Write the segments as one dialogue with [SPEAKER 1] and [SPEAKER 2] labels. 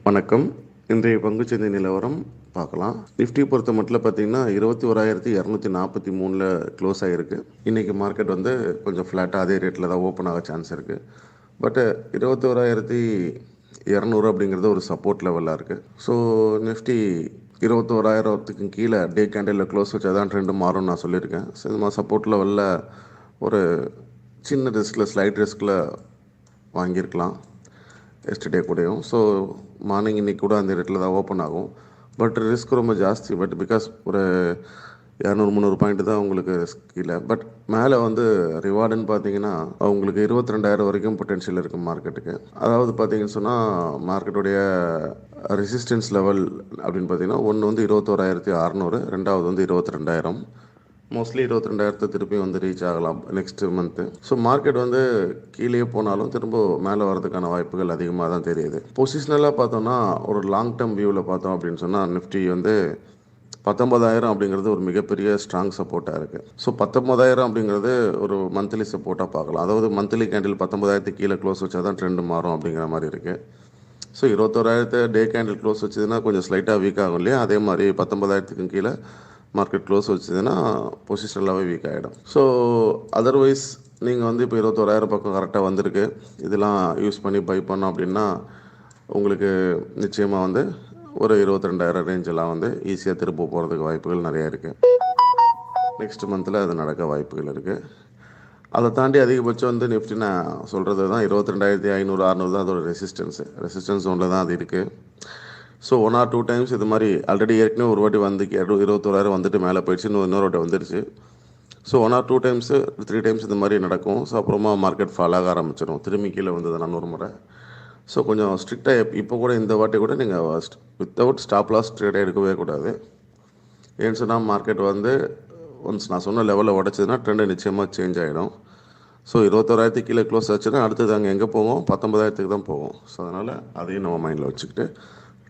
[SPEAKER 1] வணக்கம். இன்றைய பங்குச்சந்தை நிலவரம் பார்க்கலாம். நிஃப்டி பொறுத்த மட்டும் பார்த்தீங்கன்னா 21,243ல் க்ளோஸ் ஆகிருக்கு. இன்றைக்கி மார்க்கெட் வந்து கொஞ்சம் ஃப்ளாட்டாக அதே ரேட்டில் தான் ஓப்பன் ஆக சான்ஸ் இருக்குது. பட்டு 21,200 அப்படிங்கிறது ஒரு சப்போர்ட் லெவலாக இருக்குது. ஸோ நிஃப்டி 21,000க்கு கீழே டே கேண்டிலில் க்ளோஸ் வச்சா தான் ட்ரெண்டு மாறும்னு நான் சொல்லியிருக்கேன். ஸோ இது மாதிரி சப்போர்ட் லெவலில் ஒரு சின்ன ரிஸ்கில் ஸ்லைட் ரிஸ்கில் வாங்கியிருக்கலாம் எஸ்டர்டே கூடயும். ஸோ மார்னிங் இன்றைக்கி கூட அந்த ரேட்டில் தான் ஓப்பன் ஆகும். பட் ரிஸ்க் ரொம்ப ஜாஸ்தி. பட் பிகாஸ் ஒரு 200-300 பாயிண்ட் தான் உங்களுக்கு கீழே. பட் மேலே வந்து ரிவார்டுன்னு பார்த்தீங்கன்னா அவங்களுக்கு 22,000 வரைக்கும் பொட்டென்ஷியல் இருக்குது மார்க்கெட்டுக்கு. அதாவது பார்த்தீங்கன்னு சொன்னால் மார்க்கெட்டுடைய ரெசிஸ்டன்ஸ் லெவல் அப்படின்னு பார்த்தீங்கன்னா ஒன்று வந்து 21,600, ரெண்டாவது வந்து 22,000. மோஸ்ட்லி 22,000 திருப்பி வந்து ரீச் ஆகலாம் நெக்ஸ்ட் மந்த்து. ஸோ மார்க்கெட் வந்து கீழே போனாலும் திரும்ப மேலே வரதுக்கான வாய்ப்புகள் அதிகமாக தான் தெரியுது. பொசிஷனலாக பார்த்தோம்னா ஒரு லாங் டேர்ம் வியூவில் பார்த்தோம் அப்படின்னு சொன்னால் நிஃப்டி வந்து 19,000 அப்படிங்கிறது ஒரு மிகப்பெரிய ஸ்ட்ராங் சப்போர்ட்டாக இருக்குது. ஸோ 19,000 அப்படிங்கிறது ஒரு மந்த்லி சப்போர்ட்டாக பார்க்கலாம். அதாவது மந்த்லி கேண்டில் 19,000 கீழே க்ளோஸ் வச்சா தான் ட்ரெண்டு மாறும் அப்படிங்கிற மாதிரி இருக்குது. ஸோ 21,000 டே கேண்டில் க்ளோஸ் வச்சதுன்னா கொஞ்சம் ஸ்லைட்டாக வீக் ஆகும் இல்லையா? அதே மாதிரி 19,000க்கு கீழே மார்க்கெட் க்ளோஸ் வச்சதுன்னா பொசிஷனலாகவே வீக் ஆகிடும். ஸோ அதர்வைஸ் நீங்கள் வந்து இப்போ 21,000 பக்கம் கரெக்டாக வந்திருக்கு. இதெல்லாம் யூஸ் பண்ணி பை பண்ணோம் அப்படின்னா உங்களுக்கு நிச்சயமாக வந்து ஒரு 22,000 ரேஞ்செல்லாம் வந்து ஈஸியாக திரும்ப போகிறதுக்கு வாய்ப்புகள் நிறையா இருக்குது. நெக்ஸ்ட் மந்தில் அது நடக்க வாய்ப்புகள் இருக்குது. அதை தாண்டி அதிகபட்சம் வந்து நிஃப்டி நான் சொல்கிறது தான் 22,500, 600 தான் அதோட ரெசிஸ்டன்ஸ் ஜோனில் தான் அது இருக்குது. ஸோ 1 or 2 டைம்ஸ் இது மாதிரி ஆல்ரெடி ஏற்கனவே ஒரு வாட்டி வந்து 21,000 வந்துட்டு மேலே போயிடுச்சு, இன்னொரு வாட்டி வந்துடுச்சு. ஸோ 1 or 2 டைம்ஸு 3 டைம்ஸ் இந்த மாதிரி நடக்கும். ஸோ அப்புறமா மார்க்கெட் ஃபால் ஆக ஆரம்பிச்சிடும். திரும்பி கீழே வந்ததுன்னா ஒரு முறை. ஸோ கொஞ்சம் ஸ்ட்ரிக்டாக இப்போ கூட இந்த வாட்டி கூட நீங்கள் வித்தவுட் ஸ்டாப் லாஸ் ட்ரேட் எடுக்கவே கூடாது. ஏன்னு சொன்னால் மார்க்கெட் வந்து ஒன்ஸ் நான் சொன்ன லெவலில் உடச்சதுன்னா ட்ரெண்டு நிச்சயமாக சேஞ்ச் ஆகிடும். ஸோ 21,000 கீழே க்ளோஸ் ஆச்சுன்னா அடுத்தது அங்கே எங்கே போவோம்? 19,000 தான் போவோம். ஸோ அதனால் அதையும் நம்ம மைண்டில் வச்சுக்கிட்டு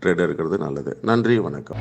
[SPEAKER 1] ட்ரேட் எடுக்கிறது நல்லது. நன்றி, வணக்கம்.